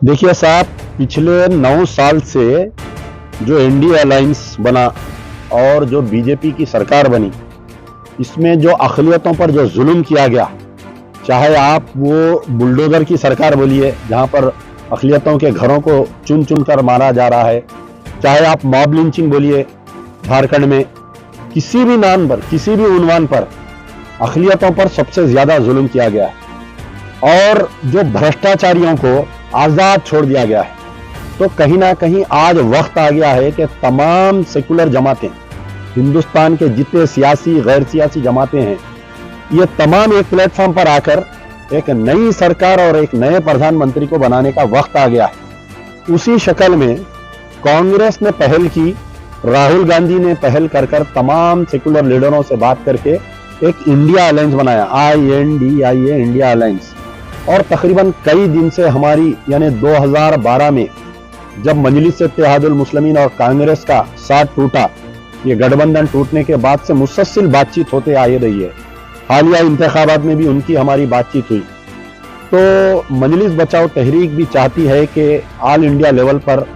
देखिए साहब, पिछले 9 साल से जो एनडीए अलायंस बना और जो बीजेपी की सरकार बनी, इसमें जो अक़लियतों पर जो जुल्म किया गया, चाहे आप वो बुलडोजर की सरकार बोलिए जहां पर अक़लियतों के घरों को चुन चुन कर मारा जा रहा है, चाहे आप मॉब लिंचिंग बोलिए झारखंड में, किसी भी नाम पर, किसी भी उन्वान पर अक़लियतों पर सबसे ज्यादा जुल्म किया गया है और जो भ्रष्टाचारियों को आजाद छोड़ दिया गया है। तो कहीं ना कहीं आज वक्त आ गया है कि तमाम सेकुलर जमातें, हिंदुस्तान के जितने सियासी गैर सियासी जमातें हैं, ये तमाम एक प्लेटफॉर्म पर आकर एक नई सरकार और एक नए प्रधानमंत्री को बनाने का वक्त आ गया है। उसी शक्ल में कांग्रेस ने पहल की, राहुल गांधी ने पहल कर तमाम सेकुलर लीडरों से बात करके एक इंडिया अलायंस बनाया, INDIA इंडिया अलायंस। और तकरीबन कई दिन से हमारी यानी 2012 में जब मजलिस इत्तेहादुल मुस्लिमीन और कांग्रेस का साथ टूटा, ये गठबंधन टूटने के बाद से मुसलसल बातचीत होते आ रही है। हालिया इंतखाबात में भी उनकी हमारी बातचीत हुई। तो मजलिस बचाओ तहरीक भी चाहती है कि ऑल इंडिया लेवल पर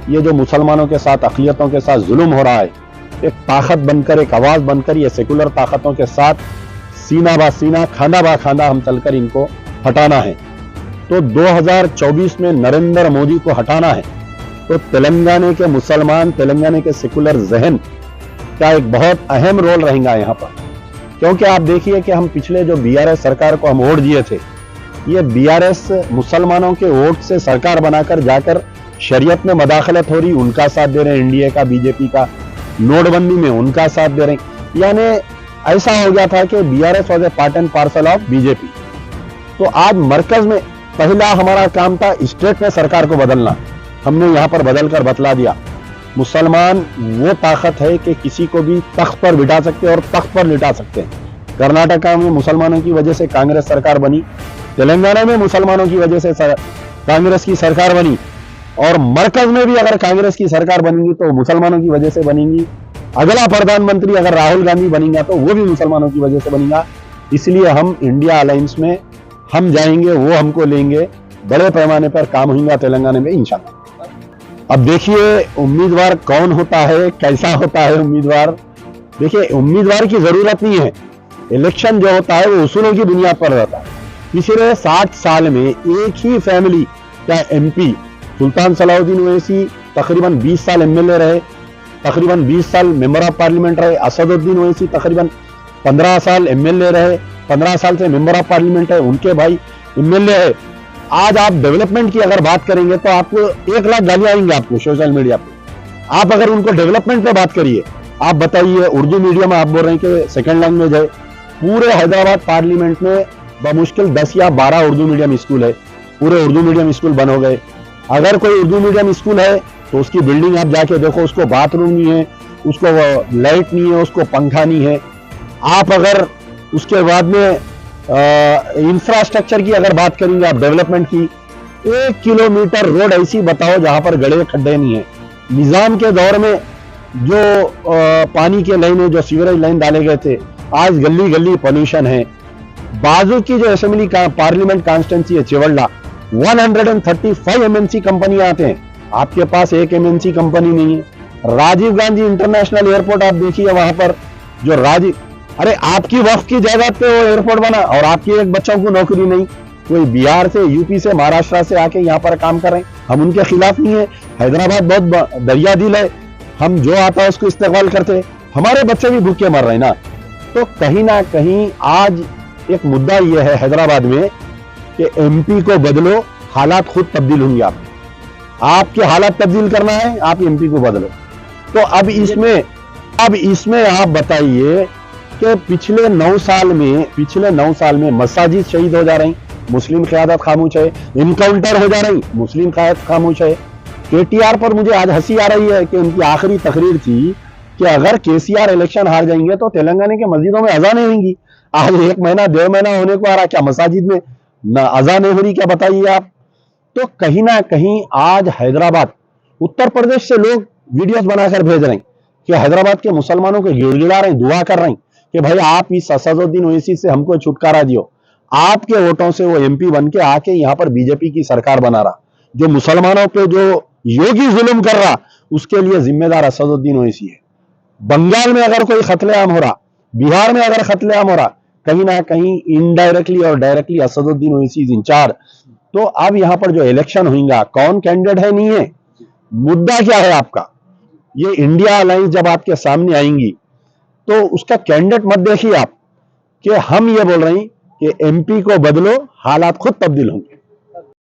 ये जो मुसलमानों के साथ, अक़लियतों के साथ जुल्म हो रहा है, एक ताकत बनकर, एक आवाज बनकर ये सेकुलर ताकतों के साथ सीना बा सीना, खाना बा खाना हम चलकर इनको हटाना है। तो 2024 में नरेंद्र मोदी को हटाना है तो तेलंगाना के मुसलमान, तेलंगाना के सेकुलर जहन का एक बहुत अहम रोल रहेगा यहाँ पर। क्योंकि आप देखिए कि हम पिछले जो बीआरएस सरकार को हम वोट दिए थे, ये बीआरएस मुसलमानों के वोट से सरकार बनाकर जाकर शरीयत में मदाखलत हो रही, उनका साथ दे रहे हैं, एनडीए का, बीजेपी का, नोटबंदी में उनका साथ दे रहे हैं। यानी ऐसा हो गया था कि BRS was a part and parcel of BJP. तो आज मरकज में पहला हमारा काम था स्टेट में सरकार को बदलना, हमने यहां पर बदल कर बतला दिया मुसलमान वो ताकत है कि किसी को भी तख्त पर बिठा सकते हैं और तख्त पर लिटा सकते हैं। कर्नाटका में मुसलमानों की वजह से कांग्रेस सरकार बनी, तेलंगाना में मुसलमानों की वजह से कांग्रेस की सरकार बनी, और मरकज में भी अगर कांग्रेस की सरकार बनेगी तो मुसलमानों की वजह से बनेगी। अगला प्रधानमंत्री अगर राहुल गांधी बनेगा तो वो भी मुसलमानों की वजह से बनेगा। इसलिए हम इंडिया अलायंस में हम जाएंगे, वो हमको लेंगे, बड़े पैमाने पर काम होगा तेलंगाना में इंशाल्लाह। अब देखिए उम्मीदवार कौन होता है, कैसा होता है उम्मीदवार। देखिए उम्मीदवार की जरूरत नहीं है, इलेक्शन जो होता है वो उसूलों की बुनियाद पर रहता है। पिछले 60 साल में एक ही फैमिली का MP सुल्तान सलाउद्दीन ओवैसी तकरीबन 20 साल MLA रहे, तकरीबन 20 साल मेंबर ऑफ पार्लियामेंट रहे। असदुद्दीन ओवैसी तकरीबन 15 साल MLA रहे, 15 साल से मेंबर ऑफ पार्लियामेंट है, उनके भाई MLA है। आज आप डेवलपमेंट की अगर बात करेंगे तो आपको 1 लाख गालियां आएंगे आपको सोशल मीडिया पे। आप अगर उनको डेवलपमेंट पे बात करिए, आप बताइए उर्दू मीडियम आप बोल रहे हैं कि सेकंड लैंग्वेज है, पूरे हैदराबाद पार्लियामेंट में बमुश्किल 10 या 12 उर्दू मीडियम स्कूल है, पूरे उर्दू मीडियम स्कूल बंद हो गए। अगर कोई उर्दू मीडियम स्कूल है तो उसकी बिल्डिंग आप जाके देखो, उसको बाथरूम नहीं है, उसको लाइट नहीं है, उसको पंखा नहीं है। आप अगर उसके बाद में इंफ्रास्ट्रक्चर की अगर बात करेंगे, आप डेवलपमेंट की, 1 किलोमीटर रोड ऐसी बताओ जहां पर गड्ढे खड्डे नहीं है। निजाम के दौर में जो पानी के लाइन, जो सीवरेज लाइन डाले गए थे, आज गली गली पोल्यूशन है। बाजू की जो असेंबली का पार्लियामेंट कॉन्स्टिट्यूंसी है चिवल्ला, 135 MNC कंपनियां आते हैं, आपके पास एक MNC कंपनी नहीं है। राजीव गांधी इंटरनेशनल एयरपोर्ट आप देखिए, वहां पर जो राजीव, अरे आपकी वक्फ की जायदाद पे वो एयरपोर्ट बना और आपके एक बच्चों को नौकरी नहीं। कोई बिहार से, यूपी से, महाराष्ट्र से आके यहाँ पर काम कर रहे हैं, हम उनके खिलाफ नहीं है। हैदराबाद बहुत दरिया दिल है, हम जो आता है उसको इस्तेमाल करते हैं, हमारे बच्चे भी भूखे मर रहे हैं ना। तो कहीं ना कहीं आज एक मुद्दा यह है हैदराबाद में कि MP को बदलो, हालात खुद तब्दील होंगे। आपके हालात तब्दील करना है, आप MP को बदलो। तो अब इसमें आप बताइए कि पिछले 9 साल में मसाजिद शहीद हो जा रही, मुस्लिम क़यादत खामोश है, इनकाउंटर हो जा रही, मुस्लिम क़यादत खामोश है। KTR पर मुझे आज हंसी आ रही है कि उनकी आखिरी तकरीर थी कि अगर KCR इलेक्शन हार जाएंगे तो तेलंगाना के मस्जिदों में अज़ानें होंगी। आज 1 महीना 1.5 महीना होने को आ रहा, क्या मसाजिद में ना अज़ानें हो रही, क्या बताइए आप। तो कहीं ना कहीं आज हैदराबाद, उत्तर प्रदेश से लोग वीडियोस बनाकर भेज रहे हैं कि हैदराबाद के मुसलमानों को गिड़गिड़ा रहे हैं, दुआ कर रहे हैं कि भाई आप इस असदुद्दीन ओवैसी से हमको छुटकारा दियो। आपके वोटों से वो MP बन के आके यहाँ पर बीजेपी की सरकार बना रहा। जो मुसलमानों पे जो योगी जुल्म कर रहा, उसके लिए जिम्मेदार असदुद्दीन ओवैसी है। बंगाल में अगर कोई कत्लेआम हो रहा, बिहार में अगर कत्लेआम हो रहा, कहीं ना कहीं इनडायरेक्टली और directly Asaduddin Owaisi is incharge. तो अब यहां पर जो इलेक्शन होगा, कौन कैंडिडेट है नहीं है, मुद्दा क्या है आपका। ये इंडिया अलायंस जब आपके सामने आएंगी तो उसका कैंडिडेट मत देखिए आप कि हम ये बोल रहे हैं कि एमपी को बदलो, हालात खुद तब्दील होंगे।